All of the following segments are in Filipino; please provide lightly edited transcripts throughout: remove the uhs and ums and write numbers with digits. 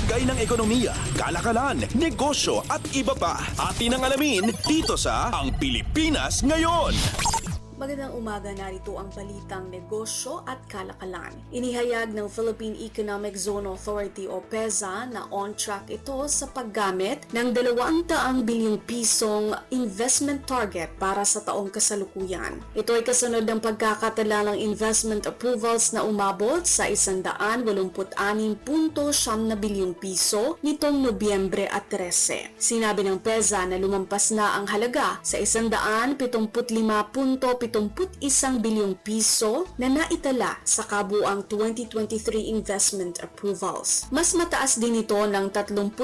Lagay ng ekonomiya, kalakalan, negosyo at iba pa. Atin ang alamin dito sa Ang Pilipinas Ngayon. Magandang umaga, narito ang balitang negosyo at kalakalan. Inihayag ng Philippine Economic Zone Authority o PEZA na on track ito sa paggamit ng 200 bilyong pisong investment target para sa taong kasalukuyan. Ito ay kasunod ng pagkakatala ng investment approvals na umabot sa 186.9 bilyong piso nitong Nobyembre 13. Sinabi ng PEZA na lumampas na ang halaga sa 175.71 bilyong piso na naitala sa kabuang 2023 investment approvals. Mas mataas din ito ng 32%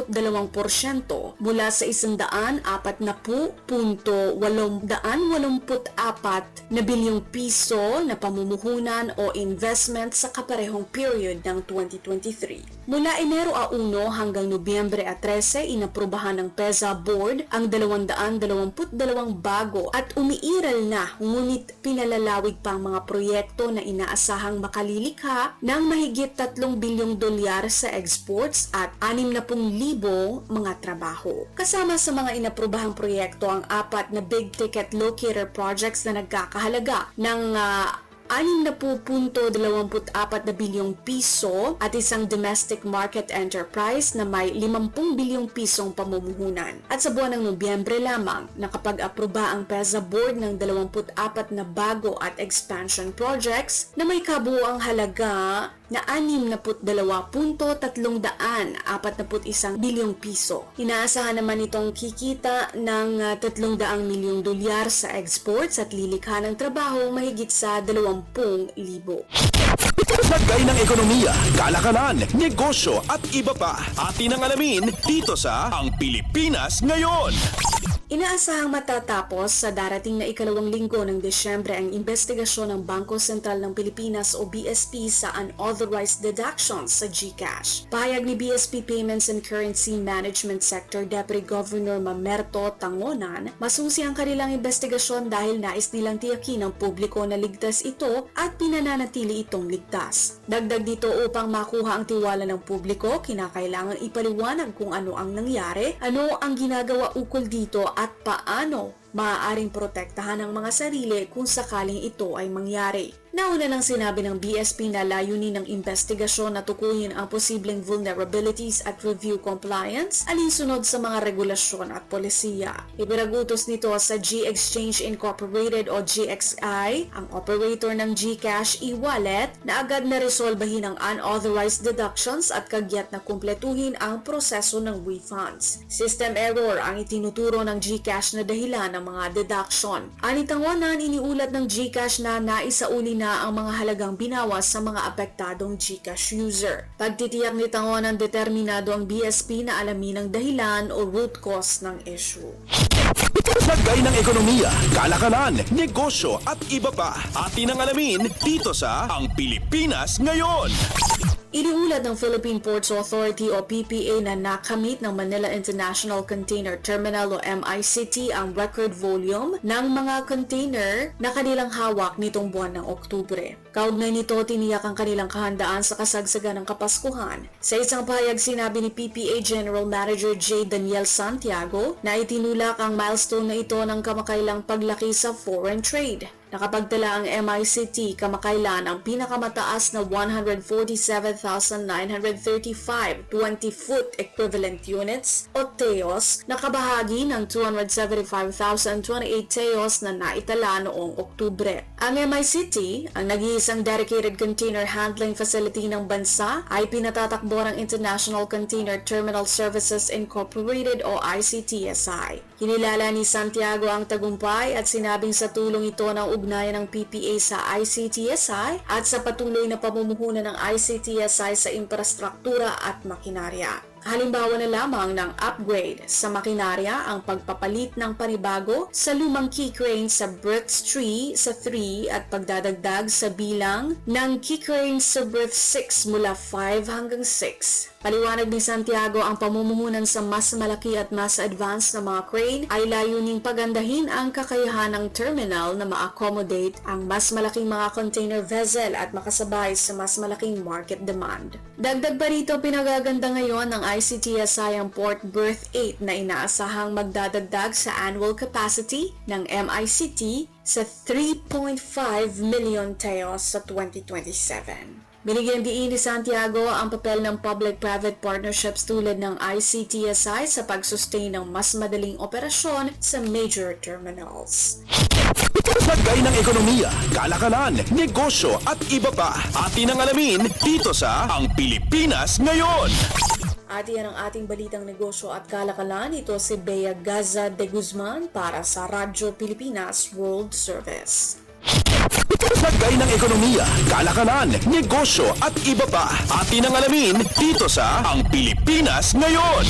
mula sa 140.884 na bilyong piso na pamumuhunan o investment sa kaparehong period ng 2023. Mula Enero 1 hanggang Nobyembre 13, inaprubahan ng PEZA Board ang 222 bago at umiiral na ngunit pinalalawig pa ang mga proyekto na inaasahang makalilikha ng mahigit 3 bilyong dolyar sa exports at 60,000 mga trabaho. Kasama sa mga inaprubahang proyekto ang 4 na big ticket locator projects na nagkakahalaga ng 60.24 na bilyong piso at isang domestic market enterprise na may 50 bilyong pisong pamumuhunan. At sa buwan ng Nobyembre lamang, nakapag-aproba ang PEZA Board ng 24 na bago at expansion projects na may kabuuang halaga na 62.341 bilyong piso. Inaasahan naman itong kikita ng 300 milyong dolyar sa exports at lilikha ng trabaho mahigit sa 20,000. Lagay ng ekonomiya, kalakalan, negosyo at iba pa. Atin ang alamin dito sa Ang Pilipinas Ngayon. Inaasahang matatapos sa darating na ikalawang linggo ng Desyembre ang investigasyon ng Bangko Sentral ng Pilipinas o BSP sa unauthorized deductions sa GCash. Pahayag ni BSP Payments and Currency Management Sector Deputy Governor Mamerto Tangonan, masusi ang kanilang investigasyon dahil nais nilang tiyakin ng publiko na ligtas ito at pinananatili itong ligtas. Dagdag dito, upang makuha ang tiwala ng publiko, kinakailangan ipaliwanag kung ano ang nangyari, ano ang ginagawa ukol dito at paano maaaring protektahan ang mga sarili kung sakaling ito ay mangyari. Nauna nang sinabi ng BSP na layunin ng investigasyon na tukuyin ang posibleng vulnerabilities at review compliance alinsunod sa mga regulasyon at polisiya. Ipinagutos nito sa G-Exchange Incorporated o GXI, ang operator ng GCash e-wallet, na agad na resolbahin ang unauthorized deductions at kagyat na kumpletuhin ang proseso ng refunds. System error ang itinuturo ng GCash na dahilan ng mga deduction. Anitangonan, iniulat ng GCash na naisauli na ang mga halagang binawas sa mga apektadong GCash user. Pagtitiyak ni Tangonan, determinado ang BSP na alamin ang dahilan o root cause ng issue. Lagay ng ekonomiya, kalakalan, negosyo at iba pa. Atin ang alamin dito sa Ang Pilipinas Ngayon. Iniulat ng Philippine Ports Authority o PPA na nakamit ng Manila International Container Terminal o MICT ang record volume ng mga container na kanilang hawak nitong buwan ng Oktubre. Kaugnay nito, tiniyak ang kanilang kahandaan sa kasagsagan ng Kapaskuhan. Sa isang pahayag, sinabi ni PPA General Manager J. Daniel Santiago na itinulak ang milestone na ito ng kamakailang paglaki sa foreign trade. Nakapagtala ang MICT kamakailan ang pinakamataas na 147,935 20-foot equivalent units o TEOs na kabahagi ng 275,028 TEOs na naitala noong Oktubre. Ang MICT, ang nag-iisang dedicated container handling facility ng bansa, ay pinatatakbo ng International Container Terminal Services Incorporated o ICTSI. Kinilala ni Santiago ang tagumpay at sinabing sa tulong ito ng ugnayan ng PPA sa ICTSI at sa patuloy na pamumuhunan ng ICTSI sa infrastruktura at makinarya. Halimbawa na lamang ng upgrade sa makinarya ang pagpapalit ng panibago sa lumang key crane sa berth 3 sa 3 at pagdadagdag sa bilang ng key crane sa berth 6 mula 5 hanggang 6. Paliwanag ni Santiago, ang pamumuhunan sa mas malaki at mas advanced na mga crane ay layuning pagandahin ang kakayahan ng terminal na ma-accommodate ang mas malaking mga container vessel at makasabay sa mas malaking market demand. Dagdag pa rito, pinagaganda ngayon ng ICTSI ang Port Berth 8 na inaasahang magdadagdag sa annual capacity ng MICT sa 3.5 million teos sa 2027. Binigyan diin ni Santiago ang papel ng public-private partnerships tulad ng ICTSI sa pag-sustain ng mas madaling operasyon sa major terminals. Saggay ng ekonomiya, kalakalan, negosyo at iba pa. Atin ang alamin dito sa Ang Pilipinas Ngayon. At yan ang ating balitang negosyo at kalakalan. Ito si Bea Gaza de Guzman para sa Radyo Pilipinas World Service. Saggay ng ekonomiya, kalakalan, negosyo at iba pa. Atin ang alamin dito sa Ang Pilipinas Ngayon.